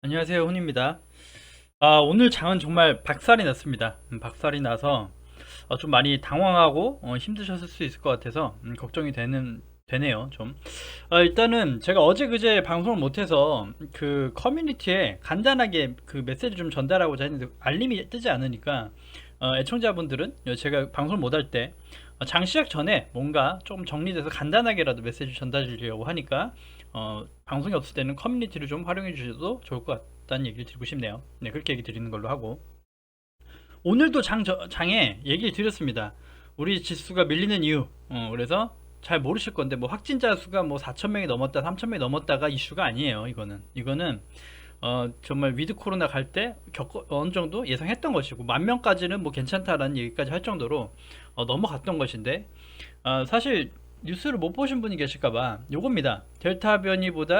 안녕하세요, 훈입니다. 오늘 장은 정말 박살이 났습니다. 박살이 나서 좀 많이 당황하고 힘드셨을 수 있을 것 같아서 걱정이 되네요, 좀. 일단은 제가 어제 그제 방송을 못해서 그 커뮤니티에 간단하게 그 메시지 좀 전달하고자 했는데 알림이 뜨지 않으니까 애청자분들은 제가 방송을 못할 때 장 시작 전에 뭔가 좀 정리돼서 간단하게라도 메시지 전달 드리려고 하니까 방송이 없을 때는 커뮤니티를 좀 활용해 주셔도 좋을 것 같다는 얘기를 드리고 싶네요. 네, 그렇게 얘기 드리는 걸로 하고 오늘도 장에 얘기를 드렸습니다. 우리 지수가 밀리는 이유. 그래서 잘 모르실 건데 뭐 확진자 수가 뭐 4천 명이 넘었다, 3천 명이 넘었다가 이슈가 아니에요. 이거는 정말 위드 코로나 갈 때 어느 정도 예상했던 것이고 만 명까지는 뭐 괜찮다라는 얘기까지 할 정도로 넘어갔던 것인데 사실 뉴스를 못 보신 분이 계실까봐 요겁니다. 델타보다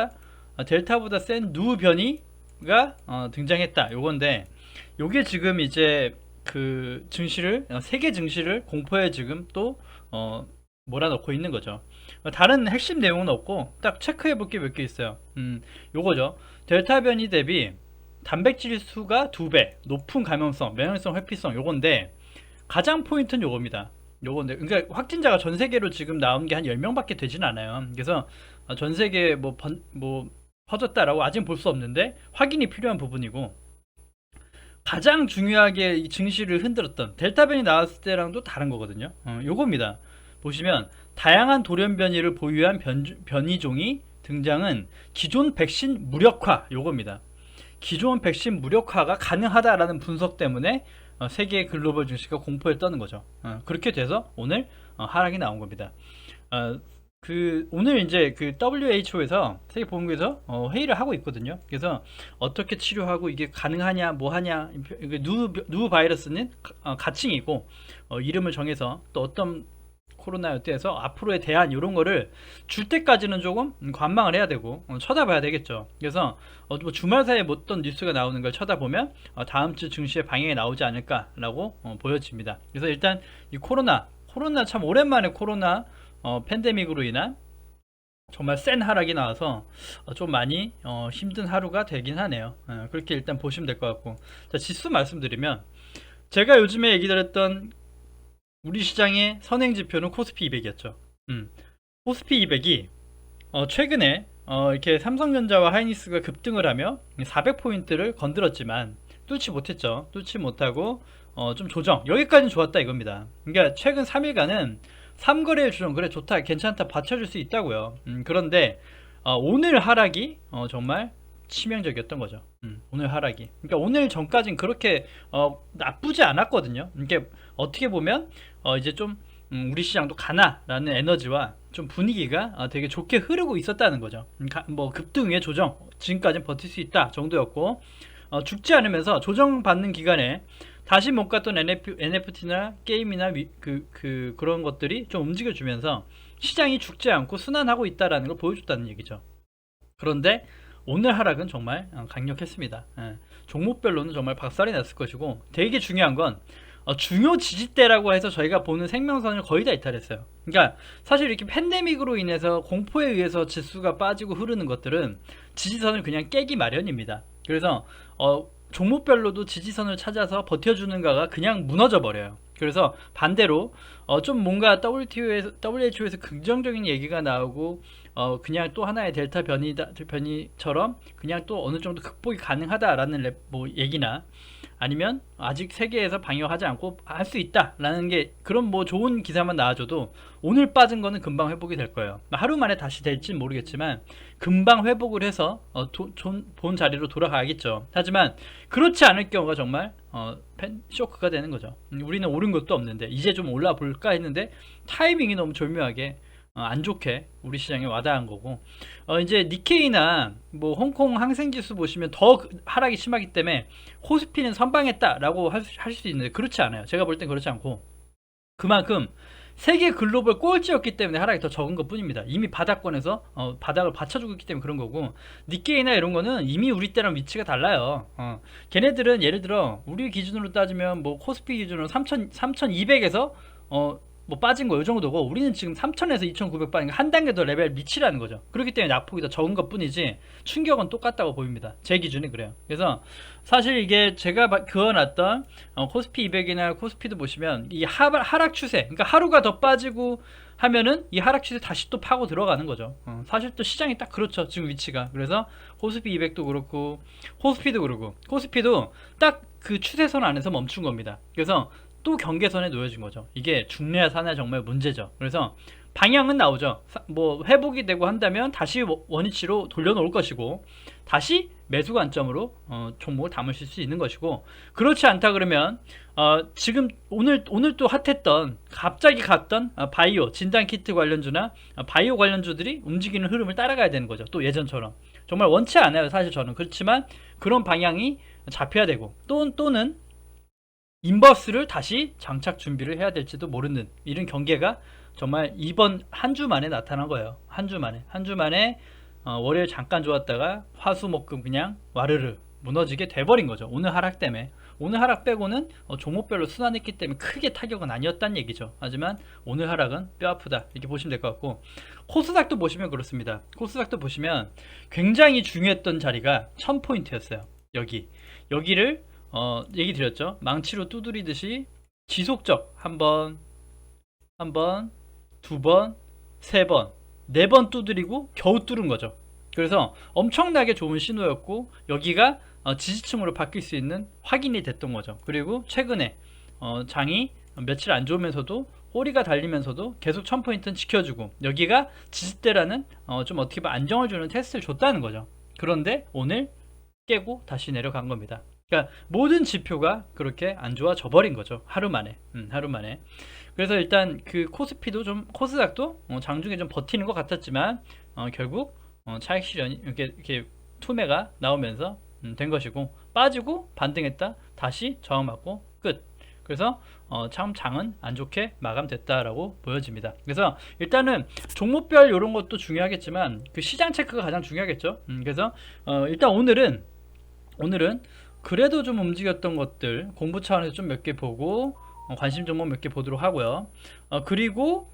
센 누 변이가 등장했다. 요건데 요게 지금 이제 그 증시를 세계 증시를 공포에 지금 또 몰아넣고 있는 거죠. 다른 핵심 내용은 없고 딱 체크해 볼 게 몇 개 있어요. 요거죠. 델타 변이 대비 단백질 수가 2배, 높은 감염성, 면역성, 회피성 요건데 가장 포인트는 요겁니다. 요건데 그러니까 확진자가 전 세계로 지금 나온 게 한 10명밖에 되진 않아요. 그래서 전 세계에 뭐 퍼졌다라고 아직 볼 수 없는데 확인이 필요한 부분이고 가장 중요하게 이 증시를 흔들었던 델타 변이 나왔을 때랑도 다른 거거든요. 요겁니다. 보시면 다양한 돌연 변이를 보유한 변이종이 등장은 기존 백신 무력화 요겁니다. 기존 백신 무력화가 가능하다라는 분석 때문에 세계 글로벌 증시가 공포에 떠는 거죠. 그렇게 돼서 오늘 하락이 나온 겁니다. 오늘 이제 그 WHO에서 세계보건국에서 회의를 하고 있거든요. 그래서 어떻게 치료하고 이게 가능하냐, 뭐 하냐, 누 바이러스는 가칭이고 이름을 정해서 또 어떤 코로나였대 해서 앞으로의 대안 이런 거를 줄 때까지는 조금 관망을 해야 되고 쳐다봐야 되겠죠. 그래서 뭐 주말 사이에 어떤 뉴스가 나오는 걸 쳐다보면 다음 주 증시의 방향이 나오지 않을까라고 보여집니다. 그래서 일단 이 코로나 참 오랜만에 코로나 팬데믹으로 인한 정말 센 하락이 나와서 좀 많이 힘든 하루가 되긴 하네요. 그렇게 일단 보시면 될 것 같고 자, 지수 말씀드리면 제가 요즘에 얘기 드렸던 우리 시장의 선행 지표는 코스피 200이었죠. 코스피 200이 최근에 이렇게 삼성전자와 하이닉스가 급등을 하며 400포인트를 건드렸지만 뚫지 못했죠. 뚫지 못하고 좀 조정. 여기까지는 좋았다 이겁니다. 그러니까 최근 3일간은 3거래일 조정 그래 좋다 괜찮다 받쳐줄 수 있다고요. 그런데 오늘 하락이 정말 치명적이었던 거죠. 오늘 하락이. 그러니까 오늘 전까진 그렇게 나쁘지 않았거든요. 이게 어떻게 보면 이제 좀 우리 시장도 가나라는 에너지와 좀 분위기가 되게 좋게 흐르고 있었다는 거죠. 뭐 급등의 조정 지금까지는 버틸 수 있다 정도였고 죽지 않으면서 조정받는 기간에 다시 못 갔던 NFT나 게임이나 그런 것들이 좀 움직여주면서 시장이 죽지 않고 순환하고 있다라는 걸 보여줬다는 얘기죠. 그런데 오늘 하락은 정말 강력했습니다. 종목별로는 정말 박살이 났을 것이고 되게 중요한 건 중요 지지대라고 해서 저희가 보는 생명선을 거의 다 이탈했어요. 그러니까 사실 이렇게 팬데믹으로 인해서 공포에 의해서 지수가 빠지고 흐르는 것들은 지지선을 그냥 깨기 마련입니다. 그래서 종목별로도 지지선을 찾아서 버텨주는가가 그냥 무너져 버려요. 그래서 반대로 좀 뭔가 WHO에서 긍정적인 얘기가 나오고 그냥 또 하나의 델타 변이처럼 그냥 또 어느 정도 극복이 가능하다라는 뭐 얘기나 아니면 아직 세계에서 방역하지 않고 할 수 있다라는 게 그런 뭐 좋은 기사만 나와줘도 오늘 빠진 거는 금방 회복이 될 거예요. 하루 만에 다시 될지는 모르겠지만 금방 회복을 해서 본 자리로 돌아가겠죠. 하지만 그렇지 않을 경우가 정말 쇼크가 되는 거죠. 우리는 오른 것도 없는데 이제 좀 올라볼까 했는데 타이밍이 너무 절묘하게 안 좋게 우리 시장에 와닿은 거고 이제 니케이나 뭐 홍콩 항생지수 보시면 더 하락이 심하기 때문에 코스피는 선방했다라고 할 수 있는데 그렇지 않아요. 제가 볼 땐 그렇지 않고 그만큼 세계 글로벌 꼴찌였기 때문에 하락이 더 적은 것 뿐입니다. 이미 바닥권에서 바닥을 받쳐주고 있기 때문에 그런 거고 니케이나 이런 거는 이미 우리 때랑 위치가 달라요. 걔네들은 예를 들어 우리 기준으로 따지면 뭐 코스피 기준으로 3200에서 뭐 빠진 거 요 정도고, 우리는 지금 3,000에서 2,900 빠진 거 한 단계 더 레벨 미치라는 거죠. 그렇기 때문에 낙폭이 더 적은 것 뿐이지 충격은 똑같다고 보입니다. 제 기준이 그래요. 그래서 사실 이게 제가 그어놨던 코스피 200이나 코스피도 보시면 이 하락 추세, 그러니까 하루가 더 빠지고 하면은 이 하락 추세 다시 또 파고 들어가는 거죠. 사실 또 시장이 딱 그렇죠, 지금 위치가. 그래서 코스피 200도 그렇고 코스피도 그렇고, 코스피도 딱 그 추세선 안에서 멈춘 겁니다. 그래서 또 경계선에 놓여진 거죠. 이게 죽느냐 사느냐 정말 문제죠. 그래서 방향은 나오죠. 뭐 회복이 되고 한다면 다시 원위치로 돌려놓을 것이고, 다시 매수 관점으로 종목을 담으실 수 있는 것이고, 그렇지 않다 그러면 지금 오늘 또 핫했던, 갑자기 갔던 바이오 진단키트 관련주나 바이오 관련주들이 움직이는 흐름을 따라가야 되는 거죠. 또 예전처럼 정말 원치 않아요, 사실 저는. 그렇지만 그런 방향이 잡혀야 되고, 또는 인버스를 다시 장착 준비를 해야 될지도 모르는 이런 경계가 정말 이번 한 주 만에 나타난 거예요. 한 주 만에 월요일 잠깐 좋았다가 화수목금 그냥 와르르 무너지게 돼버린 거죠. 오늘 하락 때문에. 오늘 하락 빼고는 종목별로 순환했기 때문에 크게 타격은 아니었다는 얘기죠. 하지만 오늘 하락은 뼈아프다 이렇게 보시면 될 것 같고, 코스닥도 보시면 그렇습니다. 코스닥도 보시면 굉장히 중요했던 자리가 1000포인트였어요. 여기를 얘기 드렸죠. 망치로 두드리듯이 지속적 한 번, 두 번, 세 번, 네 번 두드리고 겨우 뚫은 거죠. 그래서 엄청나게 좋은 신호였고, 여기가 지지층으로 바뀔 수 있는 확인이 됐던 거죠. 그리고 최근에 장이 며칠 안 좋으면서도 꼬리가 달리면서도 계속 1000포인트는 지켜주고, 여기가 지지대라는 좀 어떻게 보면 안정을 주는 테스트를 줬다는 거죠. 그런데 오늘 깨고 다시 내려간 겁니다. 그러니까 모든 지표가 그렇게 안 좋아져 버린 거죠. 하루 만에. 그래서 일단 그 코스닥도 장중에 좀 버티는 것 같았지만 결국 차익 실현이 이렇게 투매가 나오면서 된 것이고, 빠지고 반등했다 다시 저항받고 끝. 그래서 참 장은 안 좋게 마감됐다라고 보여집니다. 그래서 일단은 종목별 이런 것도 중요하겠지만 그 시장 체크가 가장 중요하겠죠. 그래서 일단 오늘은 그래도 좀 움직였던 것들 공부 차원에서 좀 몇 개 보고 관심 종목 몇 개 보도록 하고요. 그리고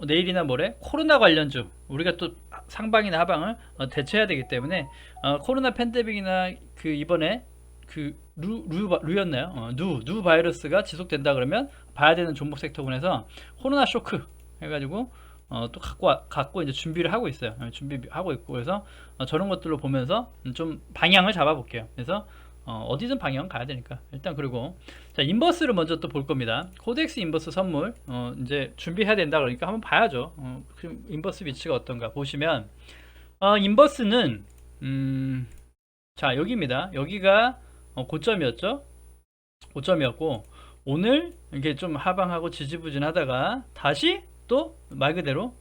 내일이나 모레 코로나 관련주, 우리가 또 상방이나 하방을 대처해야 되기 때문에 코로나 팬데믹이나 그 이번에 그 루였나요? 누 바이러스가 지속된다 그러면 봐야 되는 종목 섹터군에서 코로나 쇼크 해가지고 또 갖고 이제 준비를 하고 있어요. 준비하고 있고, 그래서 저런 것들로 보면서 좀 방향을 잡아볼게요. 그래서 어디든 방향 가야 되니까 일단. 그리고 자, 인버스를 먼저 또 볼 겁니다. 코덱스 인버스 선물 이제 준비해야 된다 그러니까 한번 봐야죠. 그럼 인버스 위치가 어떤가 보시면 인버스는 자, 여기입니다. 여기가 고점이었고 오늘 이게 좀 하방하고 지지부진하다가 다시 또 말 그대로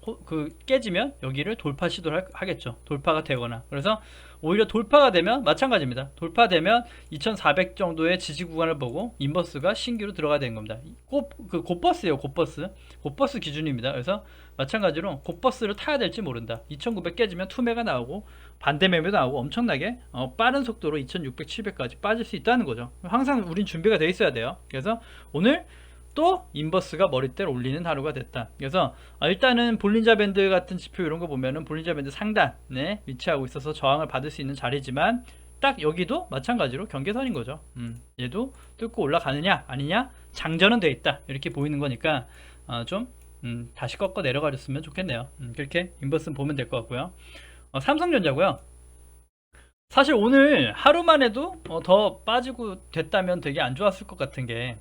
깨지면 여기를 돌파 시도를 하겠죠. 돌파가 되거나. 그래서 오히려 돌파가 되면 마찬가지입니다. 돌파되면 2400 정도의 지지 구간을 보고 인버스가 신규로 들어가야 되는 겁니다. 곧버스예요. 곧버스 기준입니다. 그래서 마찬가지로 곧버스를 타야 될지 모른다. 2900 깨지면 투매가 나오고 반대 매매도 나오고 엄청나게 빠른 속도로 2600, 700까지 빠질 수 있다는 거죠. 항상 우린 준비가 되어 있어야 돼요. 그래서 오늘 또 인버스가 머리대를 올리는 하루가 됐다. 그래서 일단은 볼린저 밴드 같은 지표 이런 거 보면은 볼린저 밴드 상단에 위치하고 있어서 저항을 받을 수 있는 자리지만 딱 여기도 마찬가지로 경계선인 거죠. 얘도 뚫고 올라가느냐 아니냐 장전은 돼 있다 이렇게 보이는 거니까 좀 다시 꺾어 내려가줬으면 좋겠네요. 그렇게 인버스는 보면 될 것 같고요. 삼성전자고요. 사실 오늘 하루만 해도 더 빠지고 됐다면 되게 안 좋았을 것 같은 게,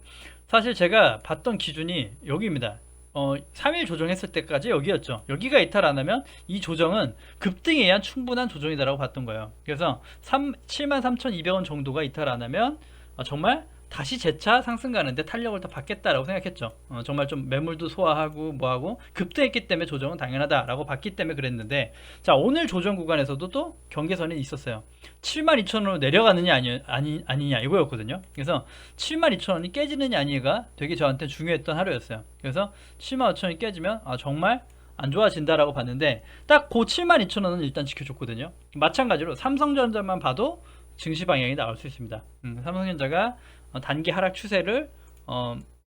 사실 제가 봤던 기준이 여기입니다. 3일 조정했을 때까지 여기였죠. 여기가 이탈 안 하면 이 조정은 급등에 의한 충분한 조정이다라고 봤던 거예요. 그래서 73,200원 정도가 이탈 안 하면 정말 다시 재차 상승 가는데 탄력을 더 받겠다라고 생각했죠. 정말 좀 매물도 소화하고 뭐하고 급등했기 때문에 조정은 당연하다라고 봤기 때문에 그랬는데, 자, 오늘 조정 구간에서도 또 경계선이 있었어요. 72,000원으로 내려가느냐 아니냐 이거였거든요. 그래서 72,000원이 깨지느냐 아니냐가 되게 저한테 중요했던 하루였어요. 그래서 75,000원이 깨지면 정말 안 좋아진다라고 봤는데 딱 그 72,000원은 일단 지켜줬거든요. 마찬가지로 삼성전자만 봐도 증시 방향이 나올 수 있습니다. 삼성전자가 단기 하락 추세를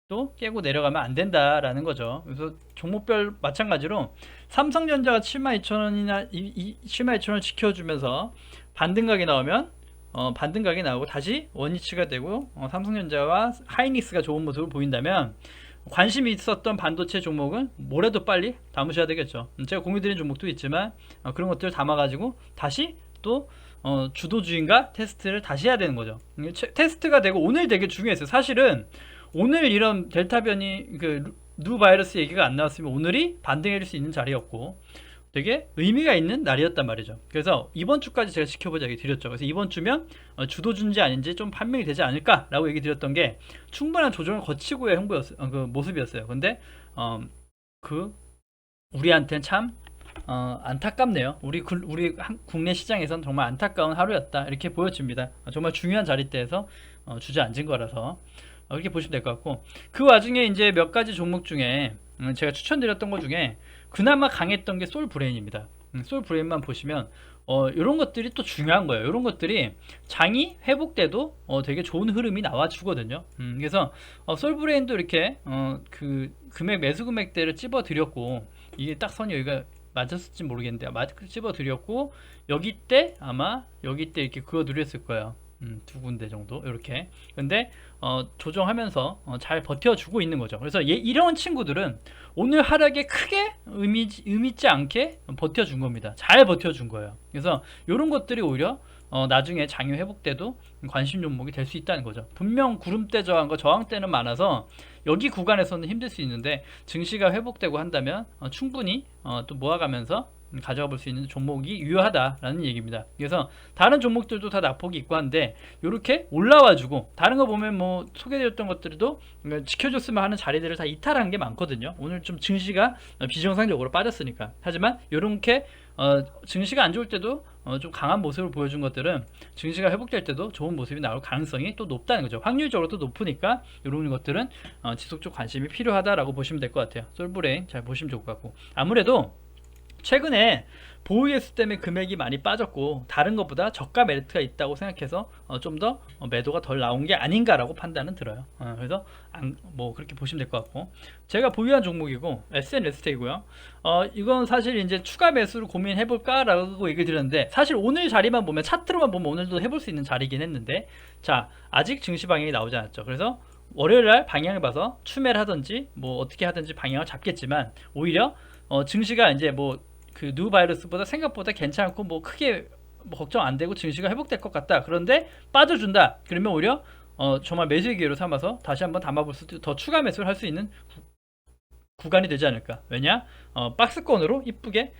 또 깨고 내려가면 안 된다라는 거죠. 그래서 종목별 마찬가지로 삼성전자가 72,000원이나 72,000원을 지켜주면서 반등각이 나오면 반등각이 나오고 다시 원위치가 되고 삼성전자와 하이닉스가 좋은 모습을 보인다면 관심이 있었던 반도체 종목은 뭐래도 빨리 담으셔야 되겠죠. 제가 공유드린 종목도 있지만 그런 것들을 담아가지고 다시 또 주도주의인가 테스트를 다시 해야 되는 거죠. 테스트가 되고 오늘 되게 중요했어요. 사실은 오늘 이런 델타 변이 뉴 바이러스 얘기가 안 나왔으면 오늘이 반등해줄 수 있는 자리였고 되게 의미가 있는 날이었단 말이죠. 그래서 이번 주까지 제가 지켜보자 얘기 드렸죠. 그래서 이번 주면 주도주인지 아닌지 좀 판명이 되지 않을까라고 얘기 드렸던 게 충분한 조정을 거치고의 그 모습이었어요. 근데 우리한테는 참 안타깝네요. 우리 국내 시장에선 정말 안타까운 하루였다 이렇게 보여집니다. 정말 중요한 자리대에서 주저앉은 거라서 그렇게 보시면 될 것 같고, 그 와중에 이제 몇 가지 종목 중에 제가 추천드렸던 것 중에 그나마 강했던 게 솔브레인입니다. 솔브레인만 보시면 이런 것들이 또 중요한 거예요. 이런 것들이 장이 회복돼도 되게 좋은 흐름이 나와주거든요. 그래서 솔브레인도 이렇게 그 매수 금액대를 찝어드렸고, 이게 딱 선이 여기가 맞았을지 모르겠는데 찝어드렸고, 여기 때 아마 여기 때 이렇게 그어 드렸을 거예요. 두 군데 정도 이렇게. 근데 조정하면서 잘 버텨주고 있는 거죠. 그래서 이런 친구들은 오늘 하락에 크게 의미있지 않게 버텨준 겁니다. 잘 버텨준 거예요. 그래서 이런 것들이 오히려 나중에 장유 회복 때도 관심 종목이 될 수 있다는 거죠. 분명 구름대 저항과 저항대는 많아서 여기 구간에서는 힘들 수 있는데 증시가 회복되고 한다면 충분히 또 모아가면서 가져가 볼 수 있는 종목이 유효하다라는 얘기입니다. 그래서 다른 종목들도 다 낙폭이 있고 한데 이렇게 올라와주고, 다른 거 보면 뭐 소개되었던 것들도 지켜줬으면 하는 자리들을 다 이탈한 게 많거든요. 오늘 좀 증시가 비정상적으로 빠졌으니까. 하지만 이렇게 증시가 안 좋을 때도 좀 강한 모습을 보여준 것들은 증시가 회복될 때도 좋은 모습이 나올 가능성이 또 높다는 거죠. 확률적으로 또 높으니까 이런 것들은 지속적 관심이 필요하다라고 보시면 될 것 같아요. 솔브레인 잘 보시면 좋을 것 같고, 아무래도 최근에 보유예수 때문에 금액이 많이 빠졌고 다른 것보다 저가 메리트가 있다고 생각해서 좀 더 매도가 덜 나온 게 아닌가라고 판단은 들어요. 그래서 뭐 그렇게 보시면 될 것 같고, 제가 보유한 종목이고 SN레스테이고요. 이건 사실 이제 추가 매수를 고민해 볼까라고 얘기 드렸는데, 사실 오늘 자리만 보면 차트로만 보면 오늘도 해볼 수 있는 자리긴 했는데, 자 아직 증시 방향이 나오지 않았죠. 그래서 월요일날 방향을 봐서 추매를 하든지 뭐 어떻게 하든지 방향을 잡겠지만, 오히려 증시가 이제 뭐 그 뉴 바이러스보다 생각보다 괜찮고 뭐 크게 뭐 걱정 안 되고 증시가 회복될 것 같다. 그런데 빠져준다. 그러면 오히려 정말 매수의 기회로 삼아서 다시 한번 담아볼 수도, 더 추가 매수를 할 수 있는 구간이 되지 않을까. 왜냐? 박스권으로 이쁘게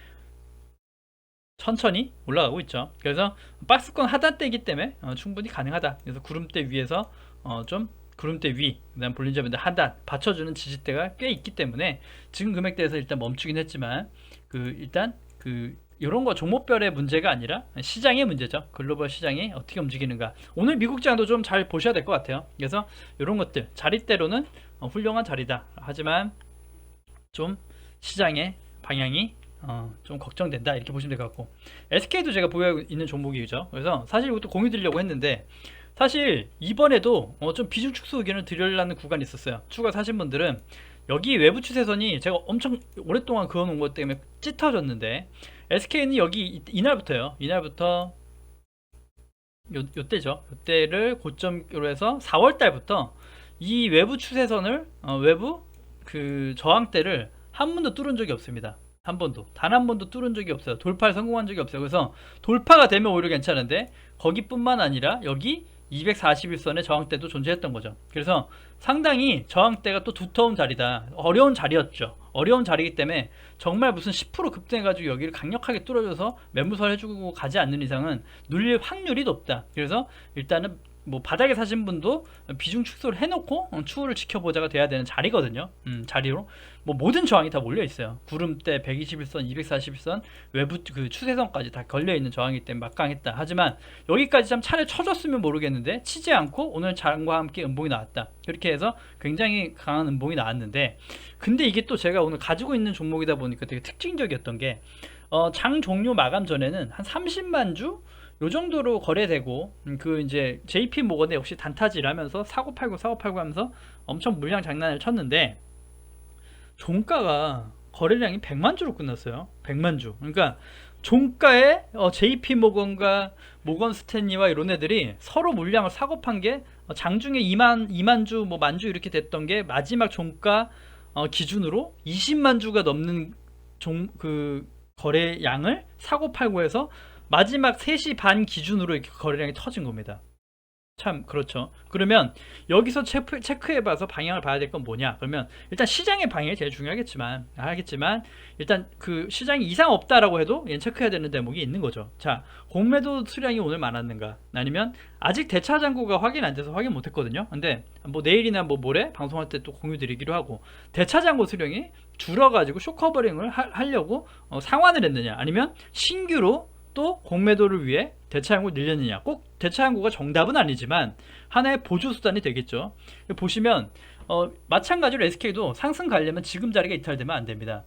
천천히 올라가고 있죠. 그래서 박스권 하단대이기 때문에 충분히 가능하다. 그래서 구름대 위에서 좀 구름대 위, 그다음 볼린저 밴드 하단 받쳐주는 지지대가 꽤 있기 때문에 지금 금액대에서 일단 멈추긴 했지만, 일단 이런 거 종목별의 문제가 아니라 시장의 문제죠. 글로벌 시장이 어떻게 움직이는가. 오늘 미국 장도 좀 잘 보셔야 될 것 같아요. 그래서 이런 것들 자리대로는 훌륭한 자리다. 하지만 좀 시장의 방향이 좀 걱정된다 이렇게 보시면 될 것 같고, SK도 제가 보유하고 있는 종목이죠. 그래서 사실 이것도 공유 드리려고 했는데, 사실 이번에도 좀 비중 축소 의견을 드리려는 구간이 있었어요. 추가 사신 분들은 여기 외부 추세선이 제가 엄청 오랫동안 그어놓은 것 때문에 찢어졌는데, SK는 여기 이날부터요. 이날부터 요때죠. 요때를 고점으로 해서 4월달부터 이 외부 추세선을 외부 그 저항대를 한 번도 뚫은 적이 없습니다. 한 번도, 단 한 번도 뚫은 적이 없어요. 돌파에 성공한 적이 없어요. 그래서 돌파가 되면 오히려 괜찮은데, 거기뿐만 아니라 여기 241선의 저항대도 존재했던 거죠. 그래서 상당히 저항대가 또 두터운 자리다. 어려운 자리였죠. 어려운 자리이기 때문에 정말 무슨 10% 급등해가지고 여기를 강력하게 뚫어줘서 매무설 해주고 가지 않는 이상은 눌릴 확률이 높다. 그래서 일단은 뭐 바닥에 사신 분도 비중 축소를 해놓고 추후를 지켜보자가 돼야 되는 자리거든요. 자리로 뭐 모든 저항이 다 몰려 있어요. 구름대 121선, 241선, 외부 그 추세선까지 다 걸려 있는 저항이기 때문에 막강했다. 하지만 여기까지 참 차를 쳐줬으면 모르겠는데 치지 않고 오늘 장과 함께 음봉이 나왔다. 그렇게 해서 굉장히 강한 음봉이 나왔는데, 근데 이게 또 제가 오늘 가지고 있는 종목이다 보니까 되게 특징적이었던 게 장 종료 마감 전에는 한 30만 주 요 정도로 거래되고 그 이제 JP 모건에 역시 단타질 하면서 사고 팔고 하면서 엄청 물량 장난을 쳤는데 종가가 거래량이 100만 주로 끝났어요. 100만 주. 그러니까 종가에 JP 모건과 모건 스탠리와 이런 애들이 서로 물량을 사고 판 게 장중에 2만 주, 뭐 만 주 이렇게 됐던 게 마지막 종가 기준으로 20만 주가 넘는 그 거래량을 사고 팔고 해서 마지막 3시 반 기준으로 이렇게 거래량이 터진 겁니다. 참 그렇죠. 그러면 여기서 체크해봐서 방향을 봐야 될 건 뭐냐? 그러면 일단 시장의 방향이 제일 중요하겠지만 일단 그 시장이 이상 없다라고 해도 얘는 체크해야 되는 대목이 있는 거죠. 자, 공매도 수량이 오늘 많았는가? 아니면 아직 대차 잔고가 확인 안 돼서 확인 못했거든요. 근데 뭐 내일이나 뭐 모레 방송할 때 또 공유 드리기로 하고, 대차 잔고 수량이 줄어가지고 쇼커버링을 하려고 상환을 했느냐? 아니면 신규로 또 공매도를 위해 대차 잔고를 늘렸느냐. 꼭 대차 잔고가 정답은 아니지만 하나의 보조 수단이 되겠죠. 보시면 마찬가지로 SK도 상승 가려면 지금 자리가 이탈되면 안 됩니다.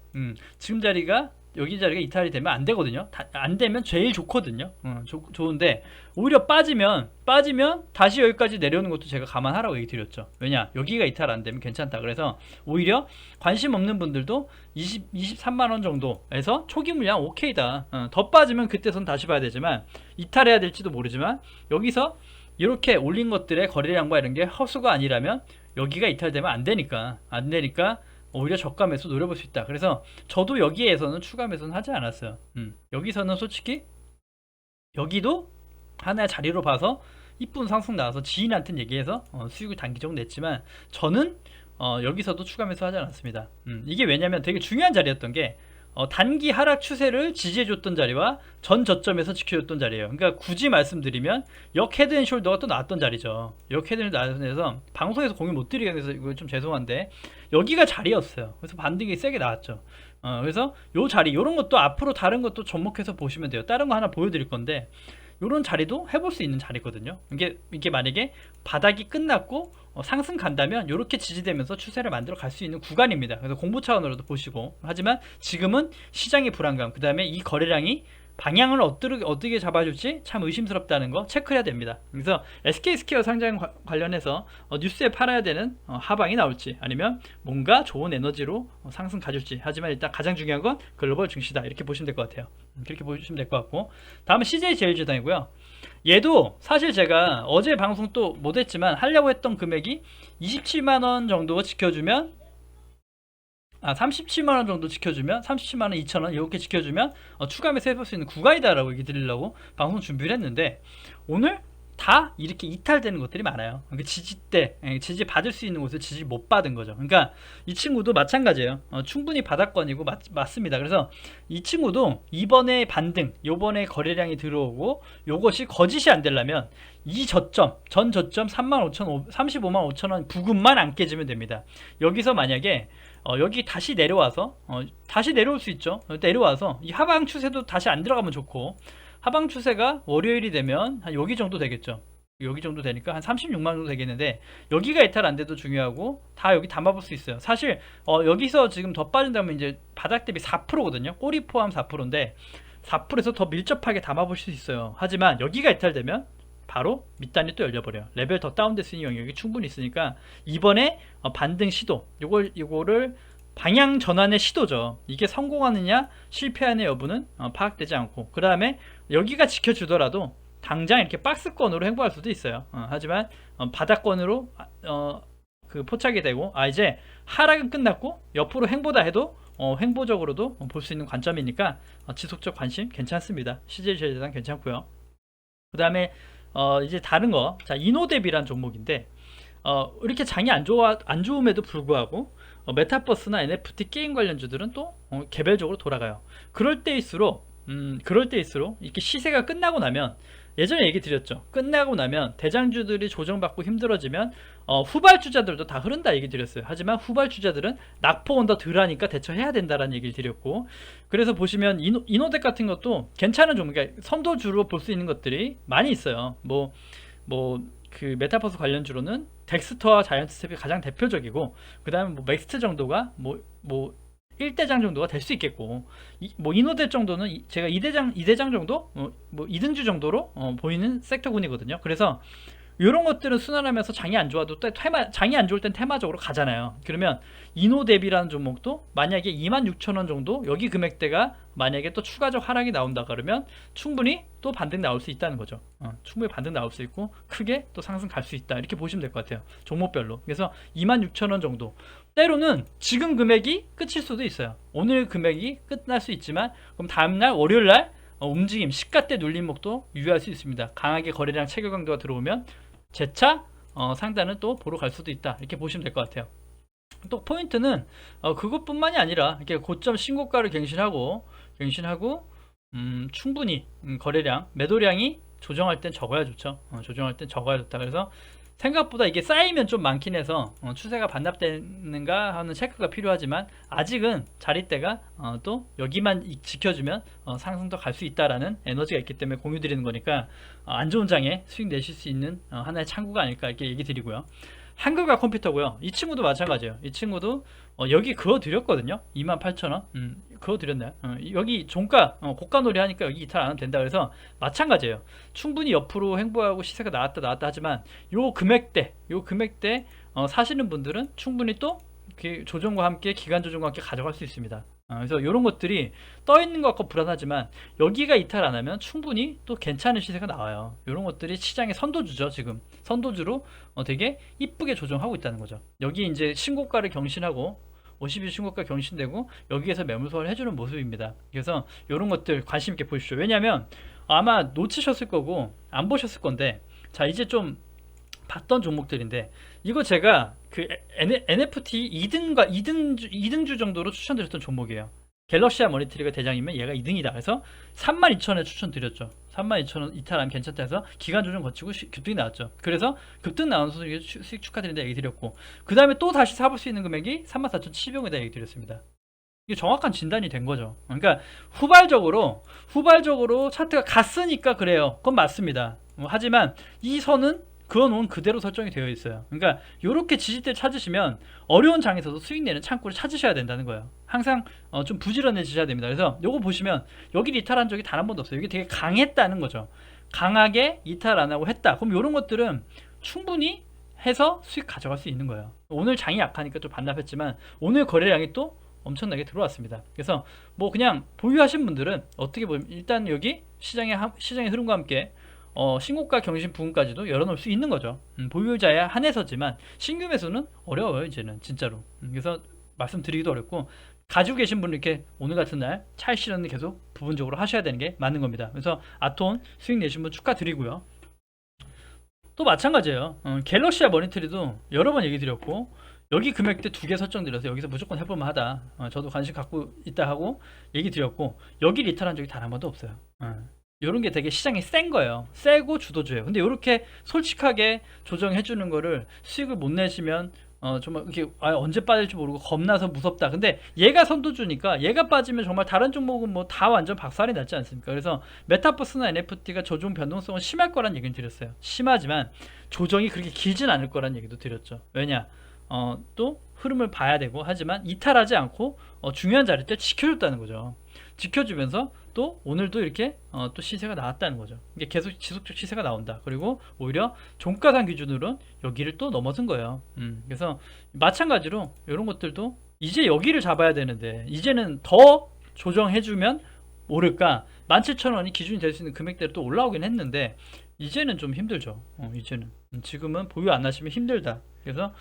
지금 자리가 여기 자리가 이탈이 되면 안 되거든요. 안 되면 제일 좋거든요. 좋은데 오히려 빠지면 다시 여기까지 내려오는 것도 제가 감안하라고 얘기 드렸죠. 왜냐, 여기가 이탈 안 되면 괜찮다. 그래서 오히려 관심 없는 분들도 23만 원 정도에서 초기 물량 오케이다. 더 빠지면 그때선 다시 봐야 되지만, 이탈해야 될지도 모르지만 여기서 이렇게 올린 것들의 거래량과 이런 게 허수가 아니라면 여기가 이탈되면 안 되니까 오히려 저가 매수 노려볼 수 있다. 그래서 저도 여기에서는 추가 매수는 하지 않았어요. 여기서는 솔직히 여기도 하나의 자리로 봐서 이쁜 상승 나와서 지인한테는 얘기해서 수익을 단기적으로 냈지만 저는 여기서도 추가 매수 하지 않았습니다. 이게 왜냐면 되게 중요한 자리였던 게 단기 하락 추세를 지지해줬던 자리와 전 저점에서 지켜줬던 자리예요. 그러니까 굳이 말씀드리면 역 헤드앤숄더가 또 나왔던 자리죠. 역 헤드앤숄더 나왔던 자리에서 방송에서 공유 못 드리게 돼서 이거 좀 죄송한데 여기가 자리였어요. 그래서 반등이 세게 나왔죠. 그래서 요 자리, 요런 것도 앞으로 다른 것도 접목해서 보시면 돼요. 다른 거 하나 보여드릴 건데 요런 자리도 해볼 수 있는 자리거든요. 이게 만약에 바닥이 끝났고 상승 간다면 이렇게 지지되면서 추세를 만들어 갈 수 있는 구간입니다. 그래서 공부 차원으로도 보시고, 하지만 지금은 시장의 불안감, 그 다음에 이 거래량이 방향을 어떻게 잡아줄지 참 의심스럽다는 거 체크해야 됩니다. 그래서 SK스퀘어 상장 관련해서 뉴스에 팔아야 되는 하방이 나올지, 아니면 뭔가 좋은 에너지로 상승 가줄지. 하지만 일단 가장 중요한 건 글로벌 증시다, 이렇게 보시면 될 것 같아요. 그렇게 보시면 될 것 같고, 다음은 CJ제일주당이고요. 얘도 사실 제가 어제 방송 또 못했지만 하려고 했던 금액이 27만원 정도 지켜주면, 37만원 정도 지켜주면, 37만원 2천원 이렇게 지켜주면 추가 매수 해볼 수 있는 구간이다라고 얘기 드리려고 방송 준비를 했는데, 오늘 다 이렇게 이탈되는 것들이 많아요. 그러니까 지지대, 지지 받을 수 있는 곳을 지지 못 받은 거죠. 그러니까 이 친구도 마찬가지예요. 충분히 바닥권이고 맞습니다. 그래서 이 친구도 이번에 반등, 요번에 거래량이 들어오고 요것이 거짓이 안 되려면 이 저점, 전 저점 35만 5천원 부근만 안 깨지면 됩니다. 여기서 만약에 여기 다시 내려와서 다시 내려올 수 있죠. 내려와서 이 하방 추세도 다시 안 들어가면 좋고, 하방 추세가 월요일이 되면 한 여기 정도 되겠죠. 여기 정도 되니까 한 36만 정도 되겠는데, 여기가 이탈 안 돼도 중요하고 다 여기 담아볼 수 있어요. 사실 여기서 지금 더 빠진다면 이제 바닥 대비 4%거든요. 꼬리 포함 4%인데 4%에서 더 밀접하게 담아볼 수 있어요. 하지만 여기가 이탈되면 바로 밑단이 또 열려버려요. 레벨 더 다운될 수 있는 영역이 충분히 있으니까 이번에 반등 시도, 요거를 방향 전환의 시도죠. 이게 성공하느냐 실패하느냐 여부는 파악되지 않고, 그 다음에 여기가 지켜주더라도 당장 이렇게 박스권으로 횡보할 수도 있어요. 하지만 바닥권으로 그 포착이 되고, 이제 하락은 끝났고 옆으로 횡보다 해도 횡보적으로도 볼 수 있는 관점이니까 지속적 관심 괜찮습니다. CJ제일주당 괜찮고요. 그 다음에 이제 다른 거, 자, 이노뎁이란 종목인데 이렇게 장이 안 좋음에도 불구하고 메타버스나 NFT 게임 관련주들은 또 개별적으로 돌아가요. 그럴 때일수록 이렇게 시세가 끝나고 나면, 예전에 얘기 드렸죠. 끝나고 나면 대장주들이 조정받고 힘들어지면 후발주자들도 다 흐른다 얘기 드렸어요. 하지만 후발주자들은 낙폭은 더 덜하니까 대처해야 된다라는 얘기를 드렸고, 그래서 보시면 이노뎁 같은 것도 괜찮은 종목, 선도주로 볼 수 있는 것들이 많이 있어요. 그 메타버스 관련주로는 덱스터와 자이언트 스텝이 가장 대표적이고, 그 다음에 뭐 맥스트 정도가 뭐 1대장 정도가 될 수 있겠고, 뭐 이노대 정도는 제가 2대장 정도, 뭐 2등주 정도로 보이는 섹터군이거든요. 그래서 이런 것들은 순환하면서 장이 안 좋아도 또 장이 안 좋을 땐 테마적으로 가잖아요. 그러면 이노대비라는 종목도 만약에 26,000원 정도 여기 금액대가 만약에 또 추가적 하락이 나온다 그러면 충분히 또 반등 나올 수 있다는 거죠. 충분히 반등 나올 수 있고 크게 또 상승 갈 수 있다 이렇게 보시면 될 것 같아요. 종목별로. 그래서 26,000원 정도, 때로는 지금 금액이 끝일 수도 있어요. 오늘 금액이 끝날 수 있지만 그럼 다음날 월요일날 움직임 시가대 눌림목도 유의할 수 있습니다. 강하게 거래량 체결 강도가 들어오면 재차 상단은 또 보러 갈 수도 있다 이렇게 보시면 될 것 같아요. 또 포인트는 그것뿐만이 아니라 이렇게 고점 신고가를 갱신하고 충분히 거래량 매도량이 조정할 땐 적어야 좋죠. 조정할 땐 적어야 좋다. 그래서 생각보다 이게 쌓이면 좀 많긴 해서 추세가 반납되는가 하는 체크가 필요하지만 아직은 자리대가 또 여기만 지켜주면 상승도 갈 수 있다라는 에너지가 있기 때문에 공유 드리는 거니까 안 좋은 장에 수익 내실 수 있는 하나의 창구가 아닐까 이렇게 얘기 드리고요. 한글과 컴퓨터고요. 이 친구도 마찬가지예요. 이 친구도 여기 그어 드렸거든요. 28,000원. 그어 드렸나요? 여기 종가 고가놀이 하니까 여기 이탈 안 하면 된다. 그래서 마찬가지예요. 충분히 옆으로 횡보하고 시세가 나왔다 하지만 요 금액대 사시는 분들은 충분히 또 조정과 함께 기간 조정과 함께 가져갈 수 있습니다. 그래서 이런 것들이 떠 있는 것 같고 불안하지만 여기가 이탈 안 하면 충분히 또 괜찮은 시세가 나와요. 이런 것들이 시장의 선도주죠. 지금 선도주로 되게 이쁘게 조정하고 있다는 거죠. 여기 이제 신고가를 경신하고 50일 신고가 경신되고 여기에서 매물 소화를 해주는 모습입니다. 그래서 이런 것들 관심 있게 보십시오. 왜냐하면 아마 놓치셨을 거고 안 보셨을 건데, 자 이제 좀 봤던 종목들인데 이거 제가 그 NFT 2등주 정도로 추천드렸던 종목이에요. 갤럭시아 머니터리가 대장이면 얘가 2등이다. 그래서 32,000원에 추천드렸죠. 32,000원 이탈하면 괜찮다 해서 기간 조정 거치고 급등이 나왔죠. 그래서 급등 나온 수익 축하드린다 얘기 드렸고, 그 다음에 또 다시 사볼 수 있는 금액이 34,700원이다 얘기 드렸습니다. 이게 정확한 진단이 된 거죠. 그러니까 후발적으로 차트가 갔으니까 그래요. 그건 맞습니다. 하지만 이 선은 그어놓은 그대로 설정이 되어 있어요. 그러니까 이렇게 지지대를 찾으시면 어려운 장에서도 수익 내는 창구를 찾으셔야 된다는 거예요. 항상 좀 부지런해지셔야 됩니다. 그래서 요거 보시면 여기 이탈한 적이 단 한 번도 없어요. 이게 되게 강했다는 거죠. 강하게 이탈 안 하고 했다. 그럼 이런 것들은 충분히 해서 수익 가져갈 수 있는 거예요. 오늘 장이 약하니까 좀 반납했지만 오늘 거래량이 또 엄청나게 들어왔습니다. 그래서 뭐 그냥 보유하신 분들은 어떻게 보면 일단 여기 시장의 흐름과 함께 신고가 경신 부분까지도 열어놓을 수 있는 거죠. 보유자에 한해서지만 신규 매수는 어려워요 이제는 진짜로. 그래서 말씀드리기도 어렵고 가지고 계신 분은 이렇게 오늘 같은 날 차익 실현을 계속 부분적으로 하셔야 되는 게 맞는 겁니다. 그래서 아톤 수익 내신 분 축하드리고요. 또 마찬가지예요. 갤럭시아 머니터리도 여러 번 얘기 드렸고 여기 금액대 2개 설정드려서 여기서 무조건 해볼만 하다. 저도 관심 갖고 있다 하고 얘기 드렸고 여기 리탈한 적이 단 한 번도 없어요. 이런 게 되게 시장이 센 거예요. 세고 주도주예요. 근데 이렇게 솔직하게 조정해 주는 거를 수익을 못 내시면 정말 이렇게 언제 빠질지 모르고 겁나서 무섭다. 근데 얘가 선도주니까 얘가 빠지면 정말 다른 종목은 뭐 다 완전 박살이 났지 않습니까? 그래서 메타버스나 NFT가 조정 변동성은 심할 거란 얘기는 드렸어요. 심하지만 조정이 그렇게 길진 않을 거란 얘기도 드렸죠. 왜냐? 또 흐름을 봐야 되고 하지만 이탈하지 않고 중요한 자리 때 지켜줬다는 거죠. 지켜주면서 또 오늘도 이렇게 또 시세가 나왔다는 거죠. 이게 계속 지속적 시세가 나온다. 그리고 오히려 종가상 기준으로는 여기를 또 넘어선 거예요. 그래서 마찬가지로 이런 것들도 이제 여기를 잡아야 되는데 이제는 더 조정해주면 오를까? 17,000원이 기준이 될 수 있는 금액대로 또 올라오긴 했는데 이제는 좀 힘들죠. 이제는 지금은 보유 안 하시면 힘들다. 그래서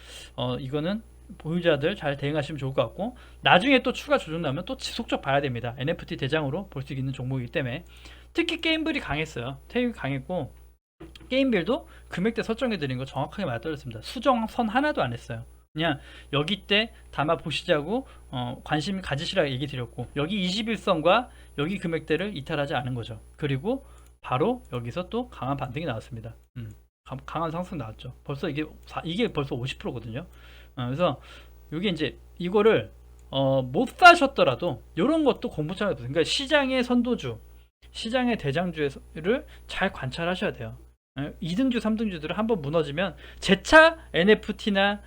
이거는 보유자들 잘 대응하시면 좋을 것 같고 나중에 또 추가 조정 나면 또 지속적 봐야 됩니다. NFT 대장으로 볼 수 있는 종목이기 때문에 특히 게임빌이 강했어요. 태육이 강했고 게임빌도 금액대 설정해 드린 거 정확하게 맞아떨렸습니다. 수정선 하나도 안 했어요. 그냥 여기 때 담아 보시자고 관심 가지시라 얘기 드렸고 여기 21선과 여기 금액대를 이탈하지 않은 거죠. 그리고 바로 여기서 또 강한 반등이 나왔습니다. 강한 상승 나왔죠. 벌써 이게 벌써 50%거든요. 그래서 이게 이제 이거를 못 사셨더라도 이런 것도 공부처럼 그러니까 시장의 선도주, 시장의 대장주를 잘 관찰하셔야 돼요. 2등주, 3등주들을 한번 무너지면 재차 NFT나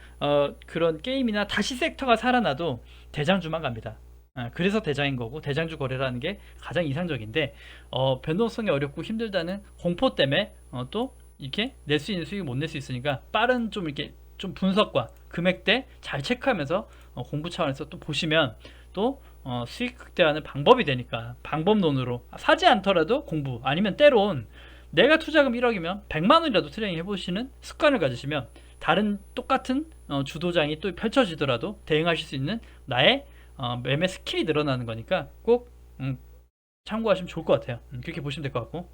그런 게임이나 다시 섹터가 살아나도 대장주만 갑니다. 그래서 대장인 거고 대장주 거래라는 게 가장 이상적인데 변동성이 어렵고 힘들다는 공포 때문에 또 이렇게 낼 수 있는 수익을 못 낼 수 있으니까 빠른 좀 이렇게 좀 분석과 금액대 잘 체크하면서 공부 차원에서 또 보시면 또 수익 극대화하는 방법이 되니까 방법론으로 사지 않더라도 공부 아니면 때론 내가 투자금 1억이면 100만 원이라도 트레이닝 해보시는 습관을 가지시면 다른 똑같은 주도장이 또 펼쳐지더라도 대응하실 수 있는 나의 매매 스킬이 늘어나는 거니까 꼭 참고하시면 좋을 것 같아요. 그렇게 보시면 될 것 같고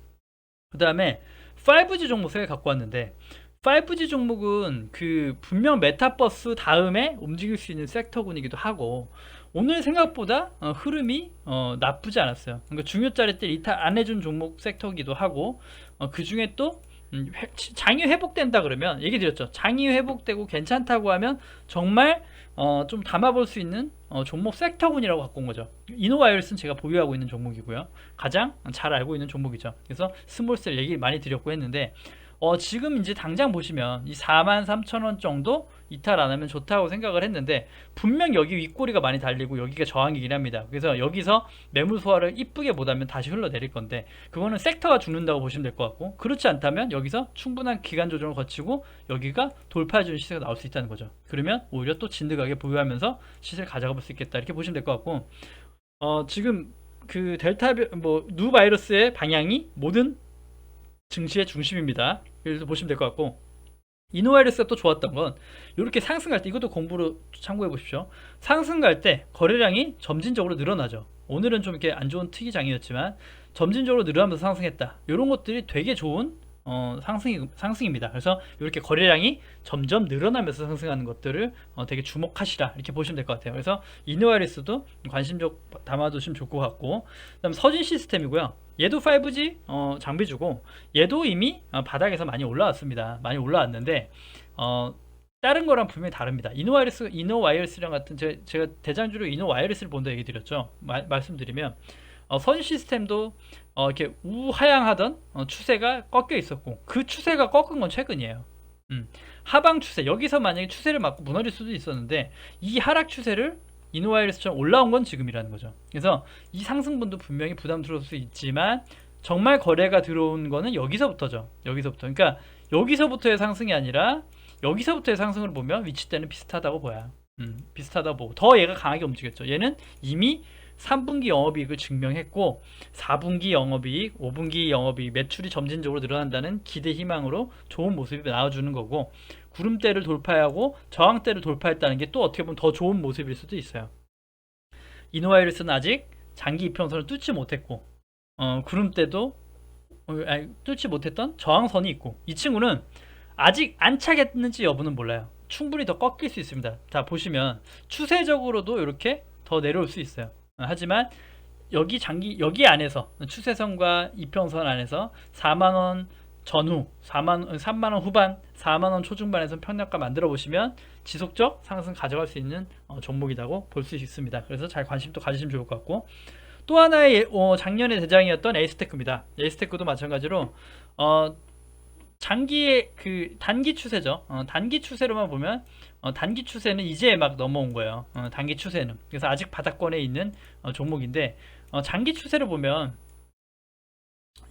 그 다음에 5G 종목 3개 갖고 왔는데 5G 종목은 그 분명 메타버스 다음에 움직일 수 있는 섹터군이기도 하고 오늘 생각보다 흐름이 나쁘지 않았어요. 그러니까 중요짜리 때 이탈 안 해준 종목 섹터기도 하고 그 중에 또 장이 회복된다 그러면 얘기 드렸죠. 장이 회복되고 괜찮다고 하면 정말 좀 담아볼 수 있는 종목 섹터군이라고 갖고 온 거죠. 이노바이오스는 제가 보유하고 있는 종목이고요. 가장 잘 알고 있는 종목이죠. 그래서 스몰셀 얘기 많이 드렸고 했는데 지금 이제 당장 보시면 이 43,000원 정도 이탈 안 하면 좋다고 생각을 했는데 분명 여기 윗꼬리가 많이 달리고 여기가 저항이긴 합니다. 그래서 여기서 매물 소화를 이쁘게 못하면 다시 흘러내릴 건데 그거는 섹터가 죽는다고 보시면 될 것 같고 그렇지 않다면 여기서 충분한 기간 조정을 거치고 여기가 돌파해주는 시세가 나올 수 있다는 거죠. 그러면 오히려 또 진득하게 보유하면서 시세를 가져가 볼 수 있겠다 이렇게 보시면 될 것 같고 지금 그 델타 누 바이러스의 방향이 모든 증시의 중심입니다. 그래서 보시면 될 것 같고 이노와이러스가 또 좋았던 건 이렇게 상승할 때 이것도 공부로 참고해 보십시오. 상승할 때 거래량이 점진적으로 늘어나죠. 오늘은 좀 이렇게 안 좋은 특이장이었지만 점진적으로 늘어나면서 상승했다. 이런 것들이 되게 좋은 상승입니다. 그래서 이렇게 거래량이 점점 늘어나면서 상승하는 것들을 되게 주목하시라 이렇게 보시면 될 것 같아요. 그래서 이노와이러스도 관심 좀 담아두시면 좋을 것 같고 그다음 서진 시스템이고요. 얘도 5G 장비주고 얘도 이미 바닥에서 많이 올라왔습니다. 많이 올라왔는데 다른 거랑 분명히 다릅니다. 이노와이러스랑 같은 제가 대장주로 이노와이러스를 본다 얘기 드렸죠. 말씀드리면 서진 시스템도 이렇게 우하향하던 추세가 꺾여 있었고 그 추세가 꺾은 건 최근이에요. 하방 추세 여기서 만약에 추세를 맞고 무너질 수도 있었는데 이 하락 추세를 이노와이러스처럼 올라온 건 지금이라는 거죠. 그래서 이 상승분도 분명히 부담스러울 수 있지만 정말 거래가 들어온 거는 여기서부터죠. 여기서부터. 그러니까 여기서부터의 상승이 아니라 여기서부터의 상승을 보면 위치대는 비슷하다고 보여요. 비슷하다고 보고 더 얘가 강하게 움직였죠. 얘는 이미 3분기 영업이익을 증명했고 4분기 영업이익, 5분기 영업이익 매출이 점진적으로 늘어난다는 기대 희망으로 좋은 모습이 나와주는 거고 구름대를 돌파하고 저항대를 돌파했다는 게 또 어떻게 보면 더 좋은 모습일 수도 있어요. 이노와이러스는 아직 장기 이평선을 뚫지 못했고 구름대도 뚫지 못했던 저항선이 있고 이 친구는 아직 안착했는지 여부는 몰라요. 충분히 더 꺾일 수 있습니다. 자 보시면 추세적으로도 이렇게 더 내려올 수 있어요. 하지만 여기 안에서 추세선과 이평선 안에서 4만원 전후 3만원 후반 4만원 초중반에서 평균가 만들어 보시면 지속적 상승 가져갈 수 있는 종목이라고 볼 수 있습니다. 그래서 잘 관심도 가지시면 좋을 것 같고 또 하나의 작년의 대장이었던 에이스테크입니다. 에이스테크도 마찬가지로 장기의 그 단기 추세죠. 단기 추세로만 보면 단기 추세는 이제 막 넘어온 거예요. 단기 추세는 그래서 아직 바닥권에 있는 종목인데 장기 추세를 보면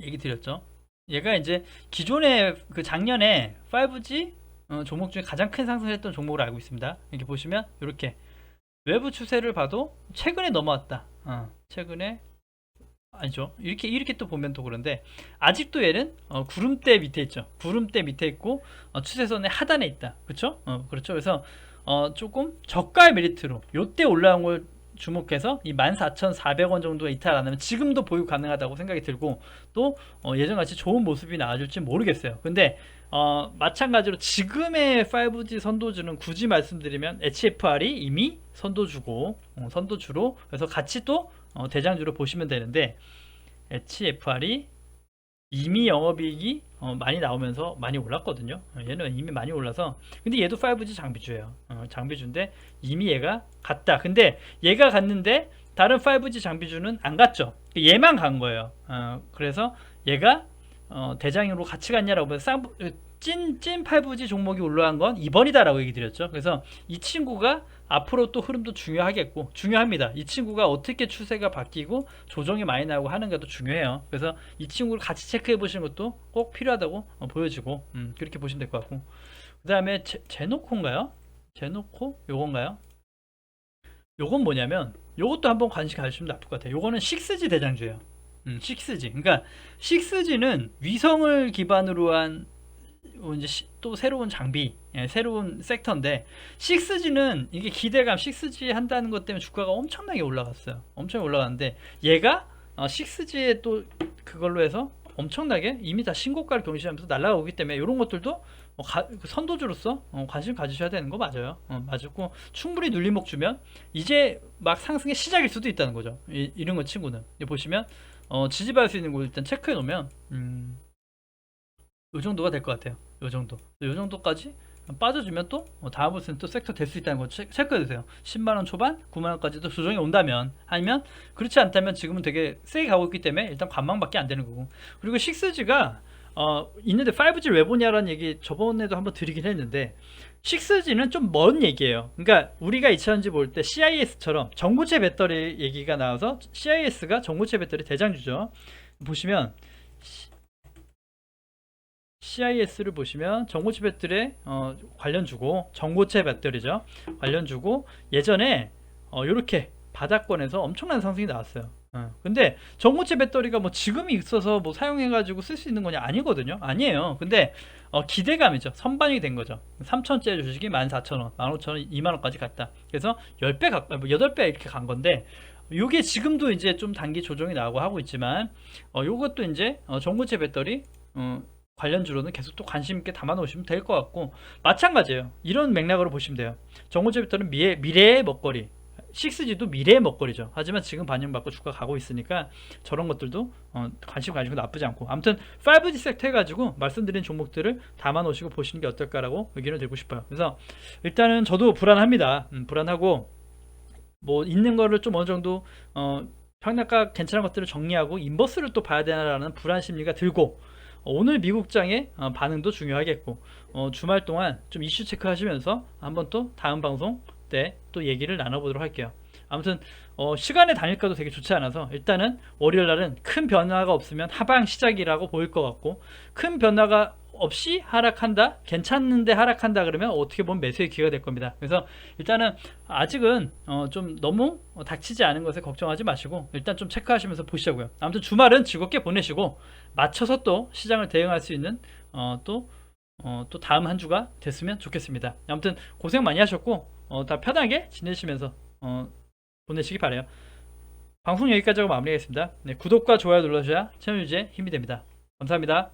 얘기 드렸죠. 얘가 이제 기존에 그 작년에 5G 종목 중에 가장 큰 상승을 했던 종목으로 알고 있습니다. 이렇게 보시면 이렇게 외부 추세를 봐도 최근에 넘어왔다. 최근에 아니죠. 이렇게 또 보면 또 그런데 아직도 얘는 구름대 밑에 있죠. 구름대 밑에 있고 추세선의 하단에 있다. 그렇죠? 그렇죠. 그래서 조금 저가의 메리트로 요때 올라온 걸 주목해서 이 14,400원 정도가 이탈 안 하면 지금도 보유 가능하다고 생각이 들고 또 예전같이 좋은 모습이 나와줄지 모르겠어요. 근데 마찬가지로 지금의 5G 선도주는 굳이 말씀드리면 HFR이 이미 선도주고 선도주로 그래서 같이 또 대장주로 보시면 되는데 HFR이 이미 영업이익이 많이 나오면서 많이 올랐거든요. 얘는 이미 많이 올라서 근데 얘도 5G 장비주예요. 장비주인데 이미 얘가 갔다. 근데 얘가 갔는데 다른 5G 장비주는 안 갔죠. 얘만 간 거예요. 그래서 얘가 대장으로 같이 갔냐라고 찐 8부지 종목이 올라간 건 이번이다라고 얘기 드렸죠. 그래서 이 친구가 앞으로 또 흐름도 중요합니다. 이 친구가 어떻게 추세가 바뀌고 조정이 많이 나고 하는가도 중요해요. 그래서 이 친구를 같이 체크해 보시는 것도 꼭 필요하다고 보여지고 그렇게 보시면 될 것 같고, 그 다음에 제노코인가요? 제노코? 요건가요? 요건 뭐냐면 요것도 한번 관심 가지시면 나쁠 것 같아요. 요거는 6G 대장주예요. 6G. 그러니까 6G는 위성을 기반으로 한 이제 또 새로운 장비, 새로운 섹터인데 6G는 이게 기대감 6G 한다는 것 때문에 주가가 엄청나게 올라갔어요. 엄청 올라갔는데 얘가 6G에 또 그걸로 해서 엄청나게 이미 다 신고가를 경신하면서 날아가고 있기 때문에 이런 것들도 선도주로서 관심 가지셔야 되는 거 맞아요. 맞고 충분히 눌림목 주면 이제 막 상승의 시작일 수도 있다는 거죠. 이런 거 친구는 보시면 지지받을 수 있는 곳 일단 체크해 놓으면 요 정도가 될 것 같아요. 요 정도. 요 정도까지 빠져주면 또 다음부터는 또 섹터 될 수 있다는 거 체크해 주세요. 10만원 초반, 9만원까지도 조정이 온다면, 아니면 그렇지 않다면 지금은 되게 세게 가고 있기 때문에 일단 관망밖에 안 되는 거고. 그리고 6G가 있는데 5G를 왜 보냐라는 얘기 저번에도 한번 드리긴 했는데 6G는 좀 먼 얘기예요. 그러니까 우리가 2000년지 볼 때 CIS처럼 전고체 배터리 얘기가 나와서 CIS가 전고체 배터리 대장주죠. 보시면 CIS를 보시면 전고체 배터리 관련주고, 전고체 배터리죠. 관련주고, 예전에 이렇게 바닥권에서 엄청난 상승이 나왔어요. 근데 전고체 배터리가 뭐 지금이 있어서 뭐 사용해가지고 쓸 수 있는 거냐? 아니거든요. 아니에요. 근데 기대감이죠. 선반이 된 거죠. 3천원짜리 주식이 14,000원, 15,000원, 2만원까지 갔다. 그래서 10배 가까이, 8배 이렇게 간 건데, 요게 지금도 이제 좀 단기 조정이 나오고 하고 있지만, 요것도 이제 전고체 배터리 관련주로는 계속 또 관심 있게 담아 놓으시면 될 것 같고, 마찬가지예요. 이런 맥락으로 보시면 돼요. 전고체 배터리는 미래의 먹거리, 6G도 미래의 먹거리죠. 하지만 지금 반영받고 주가 가고 있으니까 저런 것들도 관심 가지고 나쁘지 않고, 아무튼 5G 섹터 해가지고 말씀드린 종목들을 담아 놓으시고 보시는 게 어떨까라고 의견을 드리고 싶어요. 그래서 일단은 저도 불안합니다. 불안하고, 뭐 있는 거를 좀 어느 정도 평락가 괜찮은 것들을 정리하고 인버스를 또 봐야 되나라는 불안 심리가 들고, 오늘 미국장의 반응도 중요하겠고, 주말 동안 좀 이슈 체크 하시면서 한번 또 다음 방송 때 또 얘기를 나눠보도록 할게요. 아무튼 시간의 단일가도 되게 좋지 않아서 일단은 월요일 날은 큰 변화가 없으면 하방 시작이라고 보일 것 같고, 큰 변화가 없이 하락한다, 괜찮은데 하락한다 그러면 어떻게 보면 매수의 기회가 될 겁니다. 그래서 일단은 아직은 좀 너무 닥치지 않은 것에 걱정하지 마시고 일단 좀 체크하시면서 보시자고요. 아무튼 주말은 즐겁게 보내시고 맞춰서 또 시장을 대응할 수 있는 또 다음 한 주가 됐으면 좋겠습니다. 아무튼 고생 많이 하셨고 다 편하게 지내시면서 보내시기 바래요. 방송 여기까지 하고 마무리하겠습니다. 네, 구독과 좋아요 눌러주셔야 채널 유지에 힘이 됩니다. 감사합니다.